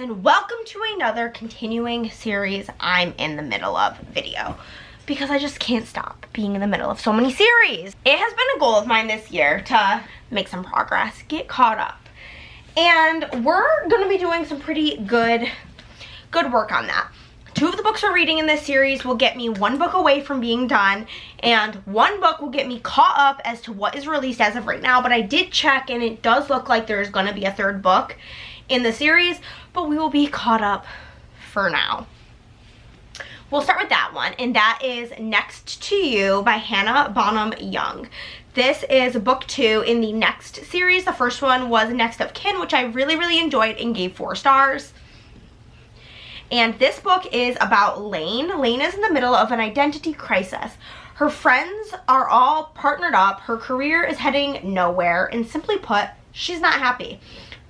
and welcome to another continuing series I'm in the middle of video because I just can't stop being in the middle of so many series. It has been a goal of mine this year to make some progress, get caught up, and we're going to be doing some pretty good work on that. 2 of the books we're reading in this series will get me 1 book away from being done, and 1 book will get me caught up as to what is released as of right now. But I did check, and it does look like there's going to be a 3rd book in the series, but we will be caught up for now. We'll start with that one, and that is Next to You by Hannah Bonham-Young. This is book 2 in the Next series. The first one was Next of Kin, which I really enjoyed and gave 4 stars. And this book is about Lane. Lane is in the middle of an identity crisis. Her friends are all partnered up, her career is heading nowhere, and simply put, she's not happy.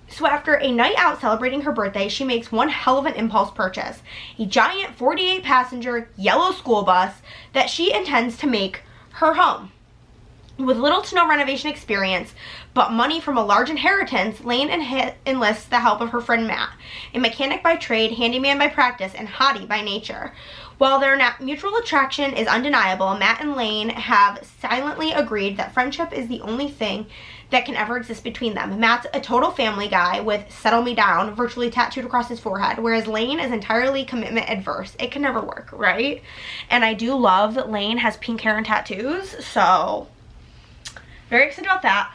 So after a night out celebrating her birthday, she makes one hell of an impulse purchase. A giant 48-passenger yellow school bus that she intends to make her home. With little to no renovation experience, but money from a large inheritance, Lane enlists the help of her friend Matt, a mechanic by trade, handyman by practice, and hottie by nature. While their mutual attraction is undeniable, Matt and Lane have silently agreed that friendship is the only thing that can ever exist between them. Matt's a total family guy with settle me down virtually tattooed across his forehead, whereas Lane is entirely commitment adverse. It can never work, right? And I do love that Lane has pink hair and tattoos, so very excited about that.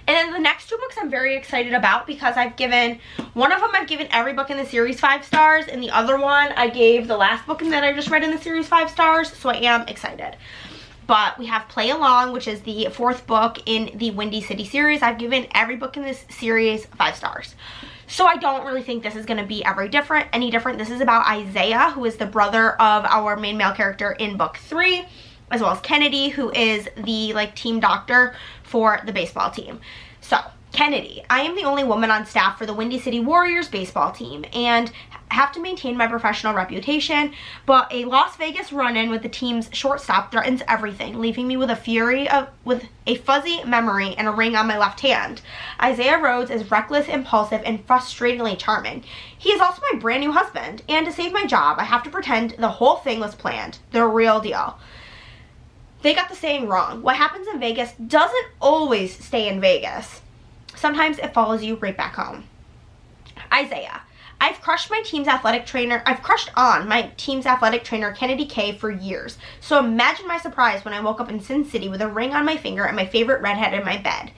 And then the next 2 books I'm very excited about because one of them I've given every book in the series 5 stars, and the other one I gave the last book that I just read in the series 5 stars, so I am excited. But we have Play Along, which is the 4th book in the Windy City series. I've given every book in this series 5 stars. So I don't really think this is going to be any different. This is about Isaiah, who is the brother of our main male character in book 3. As well as Kennedy, who is the team doctor for the baseball team. So, Kennedy, I am the only woman on staff for the Windy City Warriors baseball team and have to maintain my professional reputation, but a Las Vegas run-in with the team's shortstop threatens everything, leaving me with a fuzzy memory and a ring on my left hand. Isaiah Rhodes is reckless, impulsive, and frustratingly charming. He is also my brand new husband, and to save my job, I have to pretend the whole thing was planned, the real deal. They got the saying wrong. What happens in Vegas doesn't always stay in Vegas. Sometimes it follows you right back home. Isaiah. I've crushed on my team's athletic trainer, Kennedy K, for years. So imagine my surprise when I woke up in Sin City with a ring on my finger and my favorite redhead in my bed.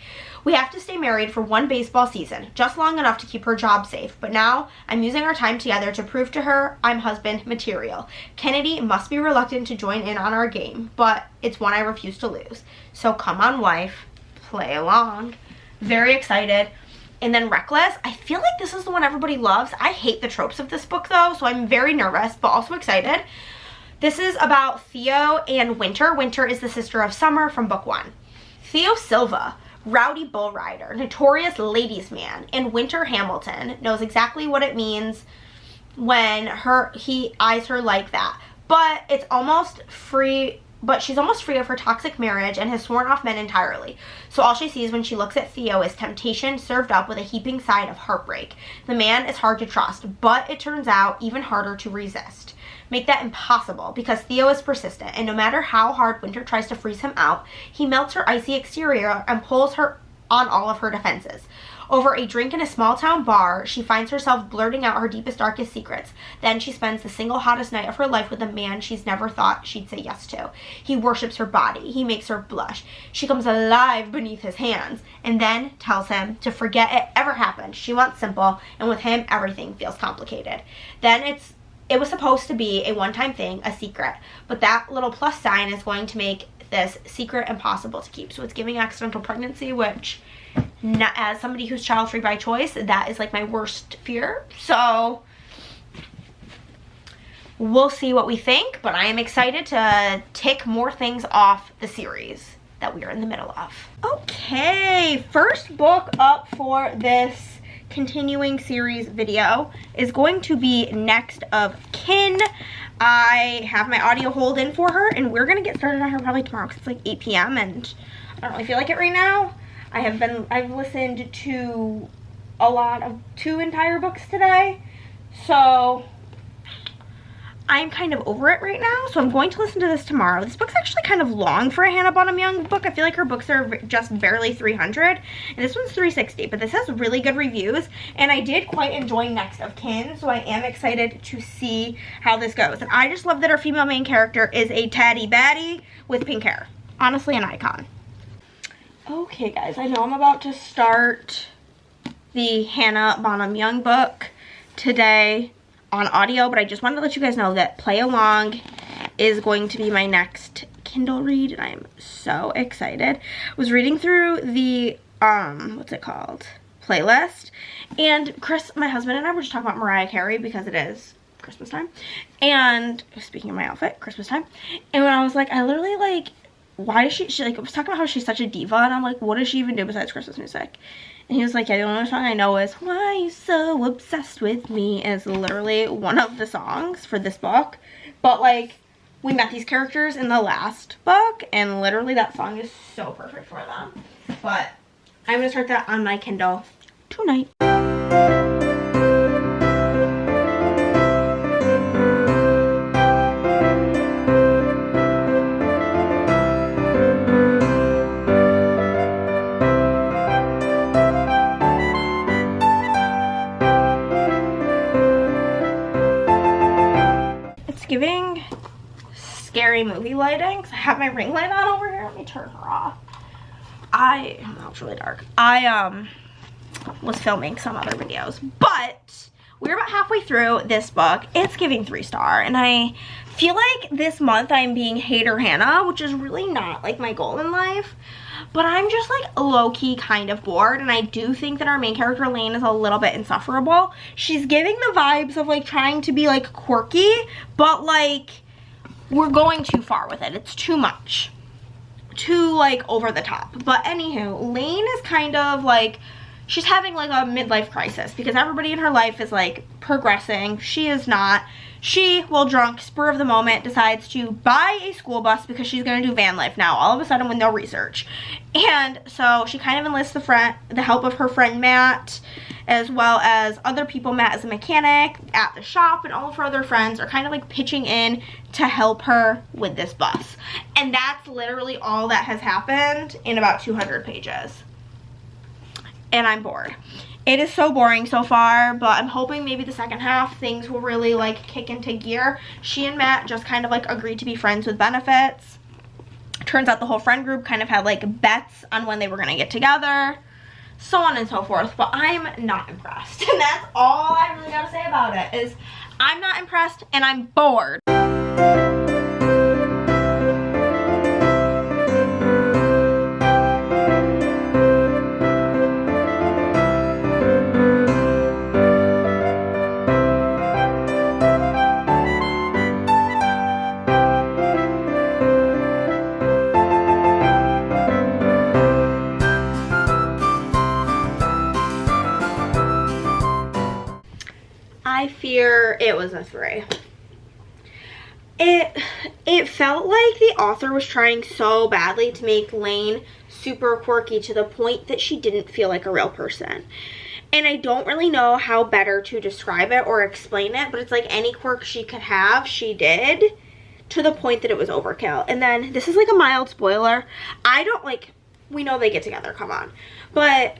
We have to stay married for 1 baseball season, just long enough to keep her job safe. But now I'm using our time together to prove to her I'm husband material. Kennedy must be reluctant to join in on our game, but it's one I refuse to lose. So come on, wife, play along. Very excited. And then Reckless. I feel like this is the one everybody loves. I hate the tropes of this book though, so I'm very nervous, but also excited. This is about Theo and Winter. Winter is the sister of Summer from book 1. Theo Silva, rowdy bull rider, notorious ladies man, and Winter Hamilton knows exactly what it means when he eyes her like that. But she's almost free of her toxic marriage and has sworn off men entirely. So all she sees when she looks at Theo is temptation served up with a heaping side of heartbreak. The man is hard to trust, but it turns out even harder to resist. Make that impossible because Theo is persistent, and no matter how hard Winter tries to freeze him out, he melts her icy exterior and pulls her on all of her defenses. Over a drink in a small town bar, she finds herself blurting out her deepest, darkest secrets. Then she spends the single hottest night of her life with a man she's never thought she'd say yes to. He worships her body. He makes her blush. She comes alive beneath his hands, and then tells him to forget it ever happened. She wants simple, and with him, everything feels complicated. Then it was supposed to be a one-time thing, a secret, but that little plus sign is going to make this secret impossible to keep. So it's giving accidental pregnancy, which, as somebody who's child-free by choice, that is my worst fear. So we'll see what we think, but I am excited to tick more things off the series that we are in the middle of. Okay, first book up for this continuing series video is going to be Next of Kin. I have my audio hold in for her, and we're gonna get started on her probably tomorrow because it's 8 p.m. and I don't really feel like it right now. I've listened to a lot of 2 entire books today, So I'm kind of over it right now, so I'm going to listen to this tomorrow. This book's actually kind of long for a Hannah Bonham-Young book. I feel like her books are just barely 300, and this one's 360, but this has really good reviews, and I did quite enjoy Next of Kin, so I am excited to see how this goes. And I just love that our female main character is a tatty baddie with pink hair. Honestly, an icon. Okay, guys, I know I'm about to start the Hannah Bonham-Young book today on audio, but I just wanted to let you guys know that Play Along is going to be my next Kindle read, and I'm so excited. I was reading through the what's it called, playlist, and Chris, my husband, and I were just talking about Mariah Carey because it is Christmas time, and speaking of my outfit, Christmas time, and when I was like, I literally like, why is she like, I was talking about how she's such a diva, and I'm like, what does she even do besides Christmas music? And he was like, yeah, the only song I know is Why Are You So Obsessed With Me, and it's literally one of the songs for this book. But like, we met these characters in the last book, and literally that song is so perfect for them. But I'm gonna start that on my Kindle tonight. Giving scary movie lighting. I have my ring light on over here. Let me turn her off. Well, it's really dark. I was filming some other videos, but we're about halfway through this book. It's giving 3-star, and I feel like this month I'm being hater Hannah, which is really not like my goal in life. But I'm just like low-key kind of bored, and I do think that our main character Lane is a little bit insufferable. She's giving the vibes of like trying to be like quirky, but like we're going too far with it. It's too much. Too like over the top. But anywho, Lane is kind of like, she's having like a midlife crisis because everybody in her life is like progressing. She is not. She, while drunk, spur of the moment, decides to buy a school bus because she's going to do van life now, all of a sudden with no research. And so she kind of enlists the help of her friend Matt, as well as other people. Matt is a mechanic at the shop, and all of her other friends are kind of like pitching in to help her with this bus. And that's literally all that has happened in about 200 pages. And I'm bored. It is so boring so far, but I'm hoping maybe the second half things will really like kick into gear. She and Matt just kind of like agreed to be friends with benefits. Turns out the whole friend group kind of had like bets on when they were gonna get together, so on and so forth. But I'm not impressed, and that's all I really gotta say about it, is I'm not impressed and I'm bored. I fear it was a 3. It felt like the author was trying so badly to make Lane super quirky to the point that she didn't feel like a real person. And I don't really know how better to describe it or explain it, but it's like any quirk she could have, she did, to the point that it was overkill. And then, this is like a mild spoiler. I don't like, we know they get together, come on. But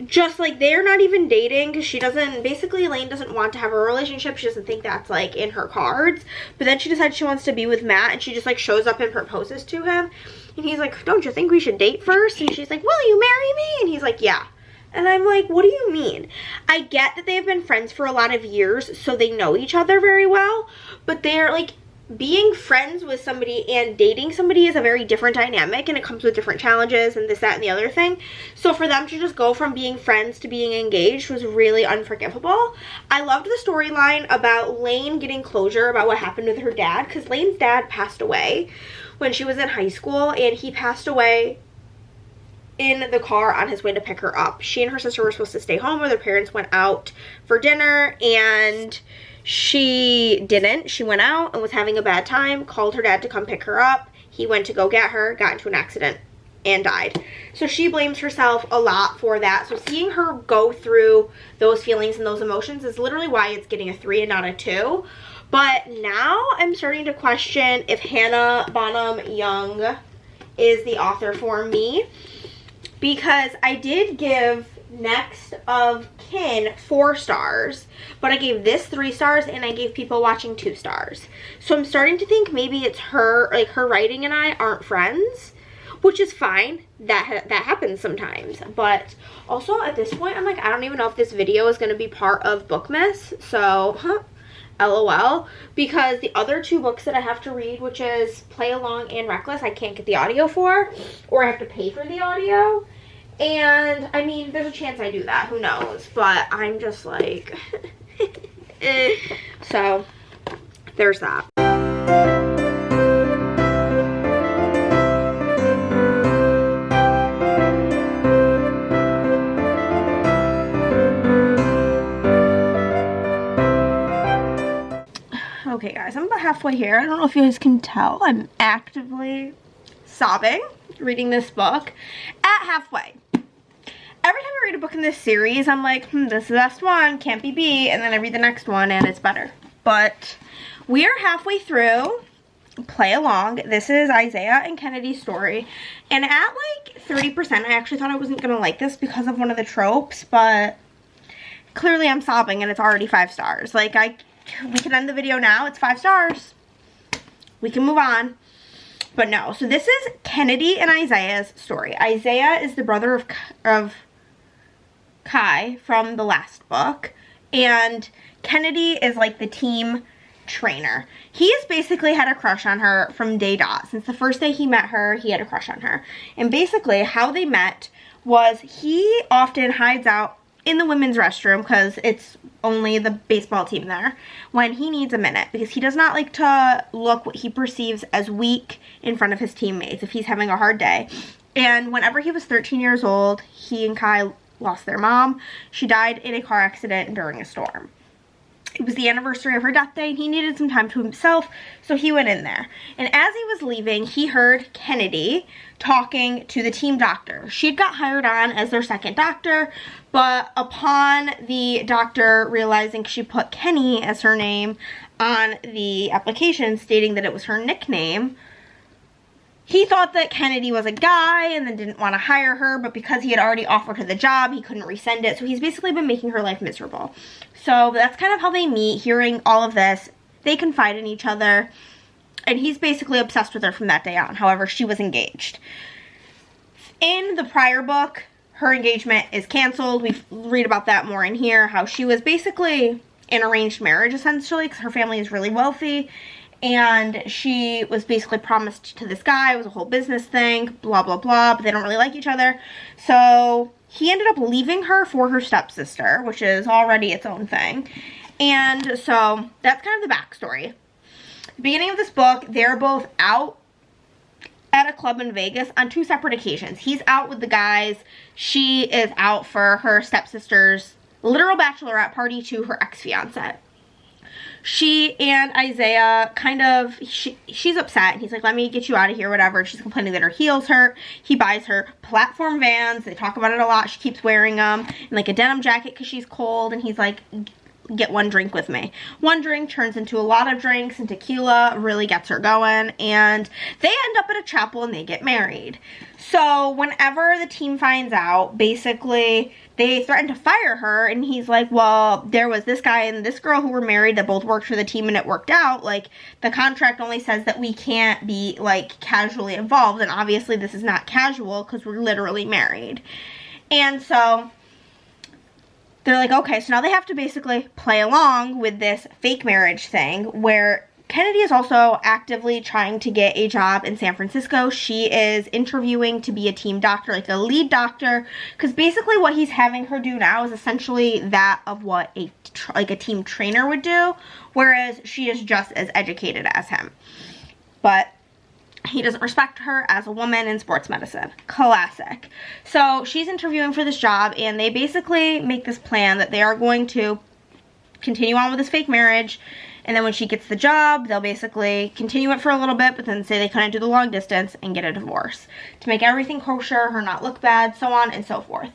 just like, they're not even dating because she doesn't, basically Elaine doesn't want to have a relationship. She doesn't think that's like in her cards. But then she decides she wants to be with Matt, and she just like shows up and proposes to him. And he's like, don't you think we should date first? And she's like, will you marry me? And he's like, yeah. And I'm like, what do you mean? I get that they've been friends for a lot of years, so they know each other very well. But they're like, being friends with somebody and dating somebody is a very different dynamic, and it comes with different challenges and this, that, and the other thing. So for them to just go from being friends to being engaged was really unforgivable. I loved the storyline about Lane getting closure about what happened with her dad, because Lane's dad passed away when she was in high school, and he passed away in the car on his way to pick her up. She and her sister were supposed to stay home, where their parents went out for dinner, and she didn't. She went out and was having a bad time, called her dad to come pick her up. He went to go get her, got into an accident, and died. So she blames herself a lot for that. So seeing her go through those feelings and those emotions is literally why it's getting a 3 and not a 2. But now I'm starting to question if Hannah Bonham-Young is the author for me, because I did give Next of Kin 4 stars, but I gave this 3 stars and I gave People Watching 2 stars. So I'm starting to think maybe it's her, like her writing and I aren't friends, which is fine. That happens sometimes. But also at this point, I'm like, I don't even know if this video is going to be part of Bookmas. So, LOL. Because the other 2 books that I have to read, which is Play Along and Reckless, I can't get the audio for, or I have to pay for the audio. And I mean, there's a chance I do that, who knows, but I'm just like so there's that. Okay guys, I'm about halfway here. I don't know if you guys can tell, I'm actively sobbing reading this book at halfway. Every time I read a book in this series, I'm like, this is the best one, can't be beat, and then I read the next one and it's better. But we are halfway through Play Along. This is Isaiah and Kennedy's story, and at like 30%, I actually thought I wasn't gonna like this because of one of the tropes, but clearly I'm sobbing and it's already 5 stars. Like, we can end the video now, it's 5 stars. We can move on. But no, so this is Kennedy and Isaiah's story. Isaiah is the brother of Kai from the last book, and Kennedy is like the team trainer. He's basically had a crush on her from day dot. Since the first day he met her, he had a crush on her. And basically how they met was he often hides out in the women's restroom, because it's only the baseball team there, when he needs a minute, because he does not like to look what he perceives as weak in front of his teammates if he's having a hard day. And whenever he was 13 years old, he and Kai lost their mom. She died in a car accident during a storm. It was the anniversary of her death day, and he needed some time to himself, so he went in there. And as he was leaving, he heard Kennedy talking to the team doctor. She had got hired on as their second doctor, but upon the doctor realizing she put Kenny as her name on the application, stating that it was her nickname, he thought that Kennedy was a guy and then didn't want to hire her, but because he had already offered her the job, he couldn't rescind it. So he's basically been making her life miserable. So that's kind of how they meet. Hearing all of this, they confide in each other, and he's basically obsessed with her from that day on. However, she was engaged. In the prior book, her engagement is canceled. We read about that more in here, how she was basically an arranged marriage, essentially, because her family is really wealthy. And she was basically promised to this guy. It was a whole business thing, blah, blah, blah, but they don't really like each other. So he ended up leaving her for her stepsister, which is already its own thing. And so that's kind of the backstory. At the beginning of this book, they're both out at a club in Vegas on 2 separate occasions. He's out with the guys. She is out for her stepsister's literal bachelorette party to her ex-fiance. She and Isaiah kind of, she's upset, and he's like, let me get you out of here, whatever. She's complaining that her heels hurt. He buys her platform Vans. They talk about it a lot. She keeps wearing them, and like a denim jacket because she's cold, and he's like, get one drink with me. One drink turns into a lot of drinks, and tequila really gets her going, and they end up at a chapel and they get married. So whenever the team finds out, basically they threaten to fire her, and he's like, well, there was this guy and this girl who were married that both worked for the team and it worked out. Like, the contract only says that we can't be like casually involved, and obviously this is not casual because we're literally married. And so they're like, okay, so now they have to basically play along with this fake marriage thing, where Kennedy is also actively trying to get a job in San Francisco. She is interviewing to be a team doctor, like a lead doctor, because basically what he's having her do now is essentially that of what a team trainer would do, whereas she is just as educated as him. But he doesn't respect her as a woman in sports medicine. Classic. So she's interviewing for this job, and they basically make this plan that they are going to continue on with this fake marriage, And then when she gets the job, they'll basically continue it for a little bit, but then say they couldn't do the long distance and get a divorce to make everything kosher, her not look bad, so on and so forth.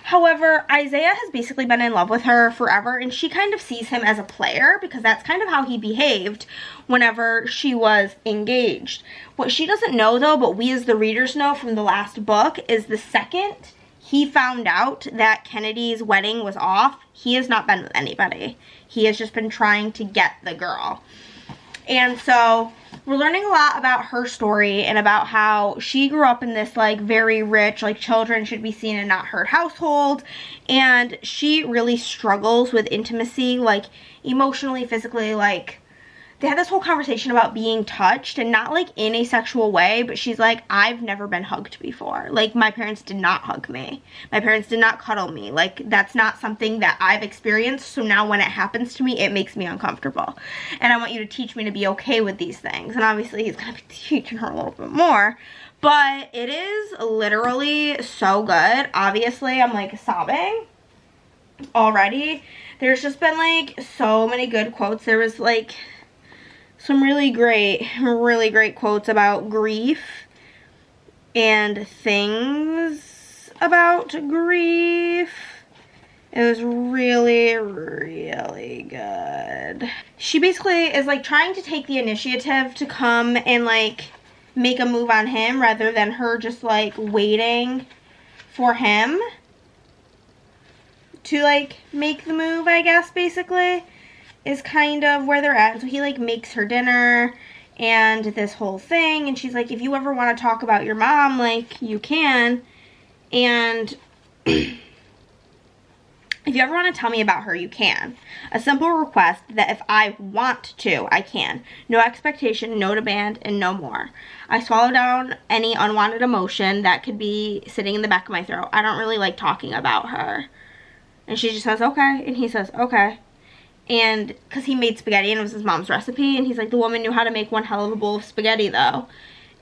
However, Isaiah has basically been in love with her forever, and she kind of sees him as a player because that's kind of how he behaved whenever she was engaged. What she doesn't know, though, but we as the readers know from the last book, is the second he found out that Kennedy's wedding was off, he has not been with anybody. He has just been trying to get the girl. And so we're learning a lot about her story and about how she grew up in this like very rich, like children should be seen and not heard household. And she really struggles with intimacy, like emotionally, physically. Like they had this whole conversation about being touched, and not like in a sexual way, but she's like, I've never been hugged before. Like my parents did not hug me. My parents did not cuddle me. Like that's not something that I've experienced. So now when it happens to me, it makes me uncomfortable. And I want you to teach me to be okay with these things. And obviously he's going to be teaching her a little bit more. But it is literally so good. Obviously, I'm like sobbing already. There's just been like so many good quotes. There was like some really great quotes about grief and things about grief. It was really good. She basically is like trying to take the initiative to come and like make a move on him rather than her just like waiting for him to like make the move, I guess, basically. Is kind of where they're at. So he like makes her dinner and this whole thing, and she's like, if you ever want to talk about your mom, like you can, and if you ever want to tell me about her, you can. A simple request that if I want to, I can. No expectation, no demand, and no more. I swallow down any unwanted emotion that could be sitting in the back of my throat. I don't really like talking about her. And she just says, okay. And he says, okay. And because he made spaghetti and it was his mom's recipe, and he's like, the woman knew how to make one hell of a bowl of spaghetti though.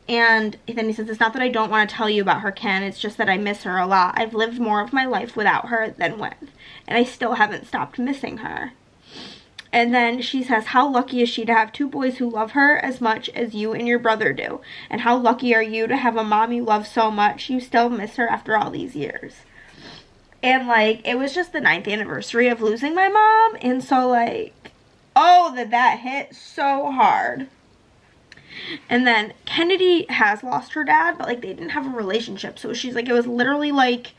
And then he says, it's not that I don't want to tell you about her, Ken, it's just that I miss her a lot. I've lived more of my life without her than with, and I still haven't stopped missing her. And then she says, how lucky is she to have two boys who love her as much as you and your brother do, and how lucky are you to have a mom you love so much you still miss her after all these years. And, like, it was just the 9th anniversary of losing my mom. And so, like, oh, that hit so hard. And then Kennedy has lost her dad, but, like, they didn't have a relationship. So she's like, it was literally like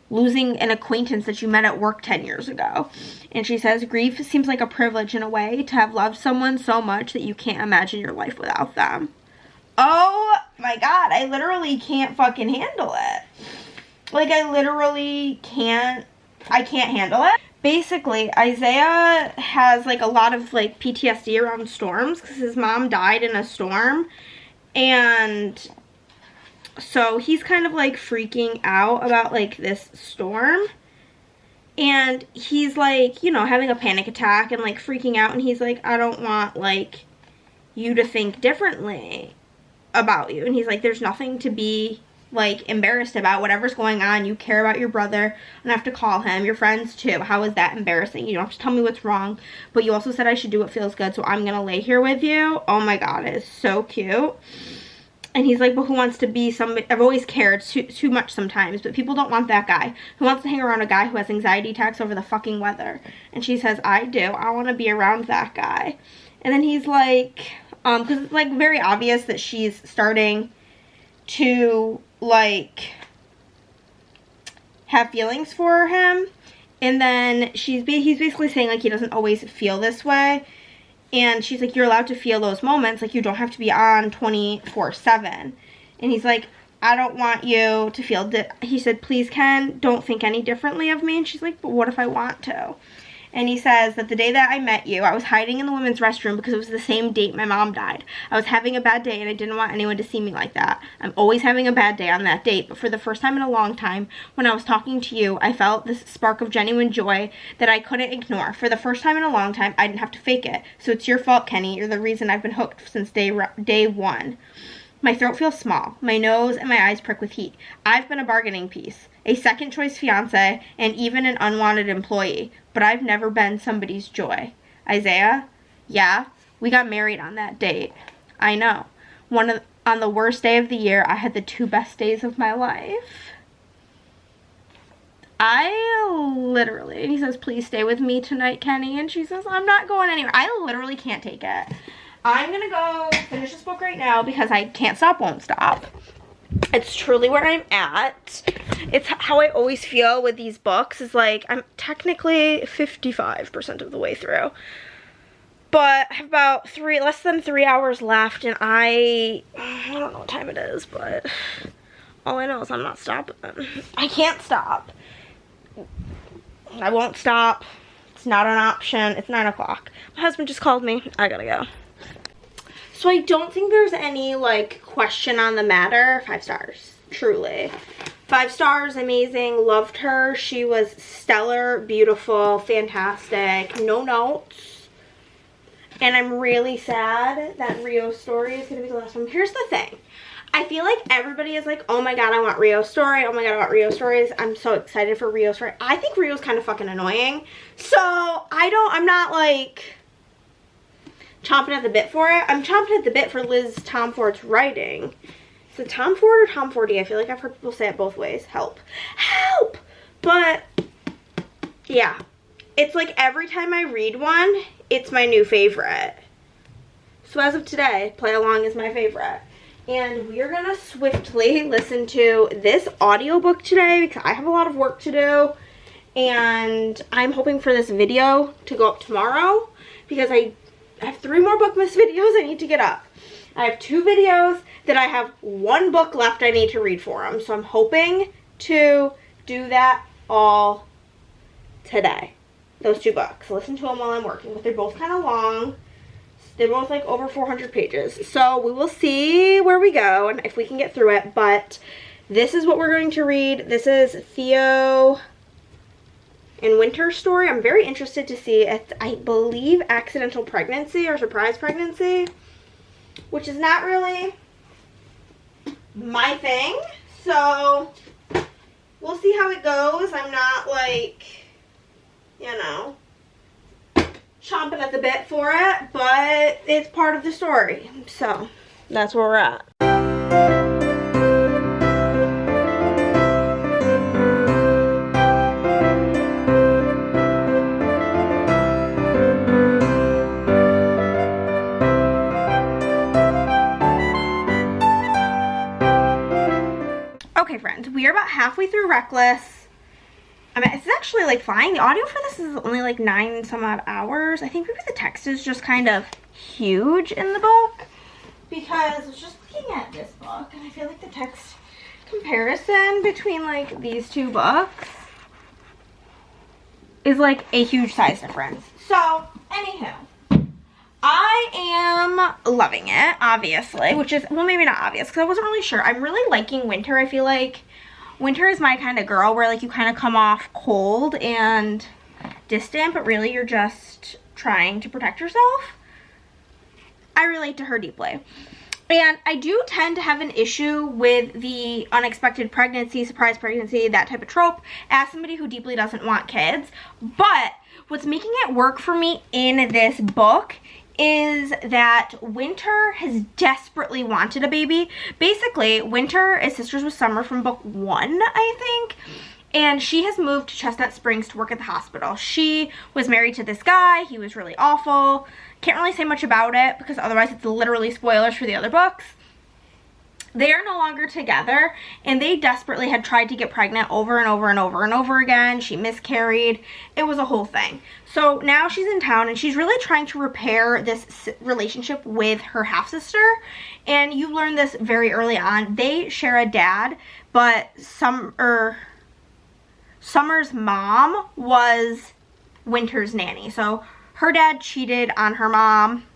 losing an acquaintance that you met at work 10 years ago. And she says, grief seems like a privilege in a way to have loved someone so much that you can't imagine your life without them. Oh, my God. I literally can't fucking handle it. Like, I literally can't handle it. Basically, Isaiah has, like, a lot of, like, PTSD around storms because his mom died in a storm. And so he's kind of, like, freaking out about, like, this storm. And he's, like, you know, having a panic attack and, like, freaking out. And he's like, I don't want, like, you to think differently about you. And he's like, there's nothing to be like embarrassed about. Whatever's going on, you care about your brother, and I have to call him, your friends too. How is that embarrassing? You don't have to tell me what's wrong, but you also said I should do what feels good, so I'm gonna lay here with you. Oh my God, it is so cute. And he's like, but who wants to be somebody? I've always cared too much sometimes, but people don't want that guy. Who wants to hang around a guy who has anxiety attacks over the fucking weather? And she says, I do. I want to be around that guy. And then he's like, because it's like very obvious that she's starting to like have feelings for him. And then he's basically saying like he doesn't always feel this way. And she's like, you're allowed to feel those moments. Like, you don't have to be on 24/7. And he's like, I don't want you to feel, he said, please, Ken, don't think any differently of me. And she's like, but what if I want to? And he says that the day that I met you, I was hiding in the women's restroom because it was the same date my mom died. I was having a bad day and I didn't want anyone to see me like that. I'm always having a bad day on that date, but for the first time in a long time, when I was talking to you, I felt this spark of genuine joy that I couldn't ignore. For the first time in a long time, I didn't have to fake it. So it's your fault, Kenny. You're the reason I've been hooked since day one. My throat feels small. My nose and my eyes prick with heat. I've been a bargaining piece, a second choice fiance, and even an unwanted employee, but I've never been somebody's joy. Isaiah, Yeah, we got married on that date. I know. On the worst day of the year, I had the 2 best days of my life. And he says, please stay with me tonight, Kenny. And she says, I'm not going anywhere. I literally can't take it. I'm gonna go finish this book right now because I can't stop, won't stop. It's truly where I'm at. It's how I always feel with these books, is like I'm technically 55% of the way through. But I have about less than 3 hours left, and I don't know what time it is, but all I know is I'm not stopping. I can't stop. I won't stop. It's not an option. It's 9 o'clock. My husband just called me. I gotta go. So I don't think there's any, like, question on the matter. 5 stars. Truly. 5 stars. Amazing. Loved her. She was stellar, beautiful, fantastic. No notes. And I'm really sad that Rio's story is going to be the last one. Here's the thing. I feel like everybody is like, oh my god, I want Rio's story. Oh my god, I want Rio's stories. I'm so excited for Rio's story. I think Rio's kind of fucking annoying. So, I'm not like chomping at the bit for it. I'm chomping at the bit for Liz Tomforde's writing. Is it Tomforde or Tomforde? I feel like I've heard people say it both ways. Help. Help! But, yeah. It's like every time I read one, it's my new favorite. So as of today, Play Along is my favorite. And we are going to swiftly listen to this audiobook today because I have a lot of work to do. And I'm hoping for this video to go up tomorrow because I have 3 more Bookmas videos I need to get up. I have 2 videos that I have 1 book left I need to read for them. So I'm hoping to do that all today. Those 2 books. Listen to them while I'm working. But they're both kind of long. They're both like over 400 pages. So we will see where we go and if we can get through it. But this is what we're going to read. This is Theo and Winter's story. I'm very interested to see it. I believe accidental pregnancy or surprise pregnancy, which is not really my thing. So we'll see how it goes. I'm not like, you know, chomping at the bit for it, but it's part of the story. So that's where we're at. Okay, friends, we are about halfway through Reckless. I mean, it's actually like fine. The audio for this is only like 9 some odd hours. I think maybe the text is just kind of huge in the book because I was just looking at this book and I feel like the text comparison between like these 2 books is like a huge size difference. So, anywho, I am loving it, obviously, which is, well, maybe not obvious because I wasn't really sure. I'm really liking Winter. I feel like Winter is my kind of girl where like you kind of come off cold and distant, but really you're just trying to protect yourself. I relate to her deeply. And I do tend to have an issue with the unexpected pregnancy, surprise pregnancy, that type of trope as somebody who deeply doesn't want kids. But what's making it work for me in this book is that Winter has desperately wanted a baby. Basically, Winter is sisters with Summer from book 1, I think. And she has moved to Chestnut Springs to work at the hospital. She was married to this guy. He was really awful. Can't really say much about it because otherwise it's literally spoilers for the other books. They are no longer together and they desperately had tried to get pregnant over and over and over and over again. She miscarried. It was a whole thing. So now she's in town and she's really trying to repair this relationship with her half-sister. And you learn this very early on. They share a dad, but Summer's mom was Winter's nanny. So her dad cheated on her mom.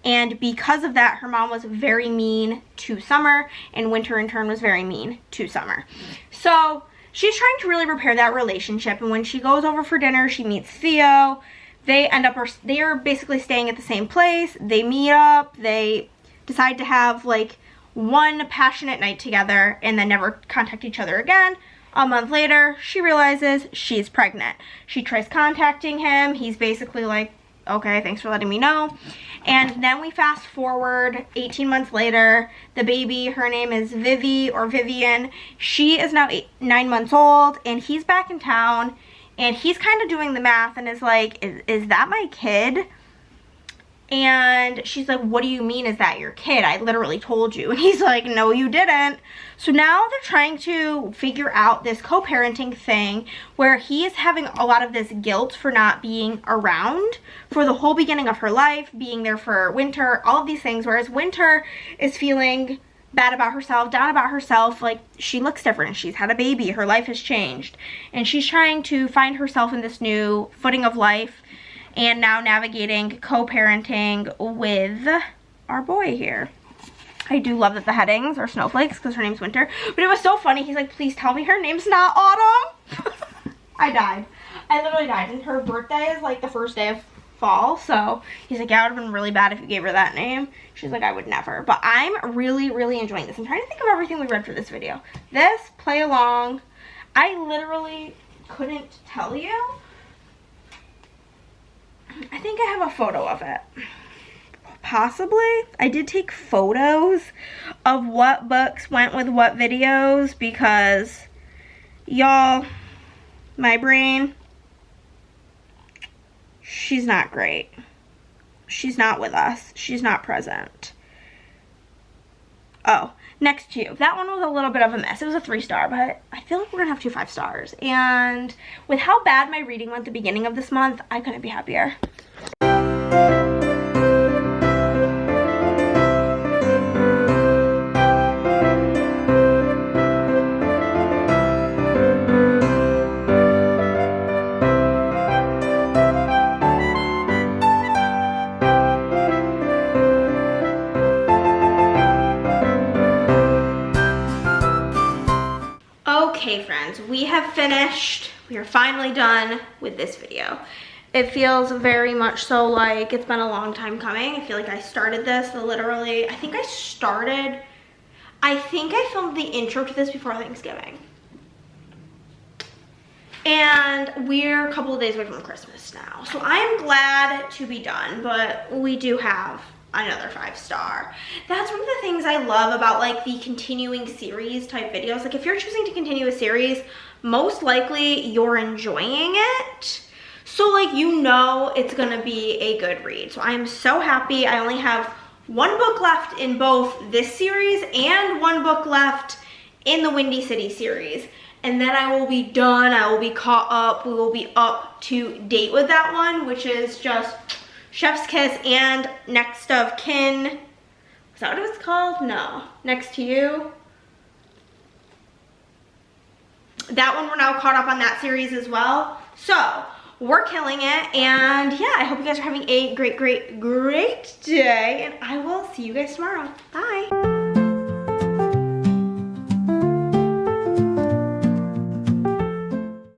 And because of that, her mom was very mean to Summer, and Winter in turn was very mean to Summer. So she's trying to really repair that relationship, and when she goes over for dinner, she meets Theo. They are basically staying at the same place. They meet up. They decide to have like one passionate night together and then never contact each other again. A month later, she realizes she's pregnant. She tries contacting him. He's basically like, okay, thanks for letting me know. And then we fast forward 18 months later. The baby, her name is Vivi or Vivian. She is now 9 months old, and he's back in town, and he's kind of doing the math and is like, is that my kid? And she's like, what do you mean, is that your kid? I literally told you. And he's like, no, you didn't. So now they're trying to figure out this co-parenting thing where he is having a lot of this guilt for not being around for the whole beginning of her life, being there for Winter, all of these things. Whereas Winter is feeling bad about herself, down about herself, like she looks different. She's had a baby, her life has changed. And she's trying to find herself in this new footing of life, and now navigating co-parenting with our boy here. I do love that the headings are snowflakes because her name's Winter. But it was so funny. He's like, please tell me her name's not Autumn. I died. I literally died. And her birthday is like the first day of fall. So he's like, yeah, it would have been really bad if you gave her that name. She's like, I would never. But I'm really, really enjoying this. I'm trying to think of everything we read for this video. This, play along. I literally couldn't tell you. I think I have a photo of it. Possibly. I did take photos of what books went with what videos because, y'all, my brain, she's not great. She's not with us. She's not present. Oh, Next to You. That one was a little bit of a mess. It was a 3-star, but I feel like we're gonna have 2 5-stars. And with how bad my reading went at the beginning of this month, I couldn't be happier. Okay friends, we have finished. We are finally done with this video. It feels very much so like it's been a long time coming. I feel like I started this literally, I think I filmed the intro to this before Thanksgiving. And we're a couple of days away from Christmas now. So I am glad to be done, but we do have another 5-star. That's one of the things I love about like the continuing series type videos. Like if you're choosing to continue a series, most likely you're enjoying it. So like, you know, it's gonna be a good read. So I'm so happy. I only have 1 book left in both this series and 1 book left in the Windy City series. And then I will be done. I will be caught up. We will be up to date with that one, which is just Chef's Kiss and Next of Kin. Is that what it's called? No. Next to You. That one, we're now caught up on that series as well. So we're killing it. And yeah, I hope you guys are having a great, great, great day. And I will see you guys tomorrow. Bye.